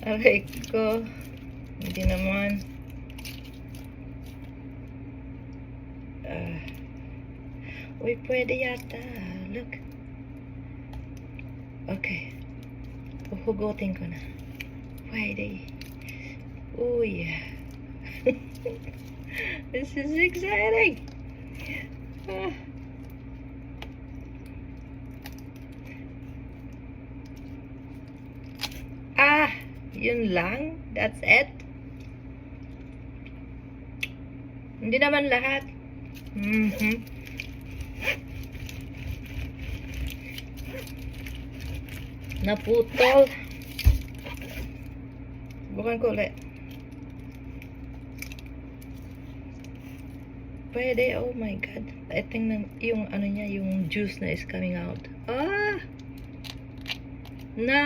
Aray ko. Hindi naman. Uy, pwede yata. Look. Okay. Uhugutin ko na. Pwede. Uy. This is exciting. Yun lang? That's it? Hindi naman lahat. Naputol. Subukan ko ulit. Pwede, oh my god. I think yung ano niya, yung juice na is coming out. No.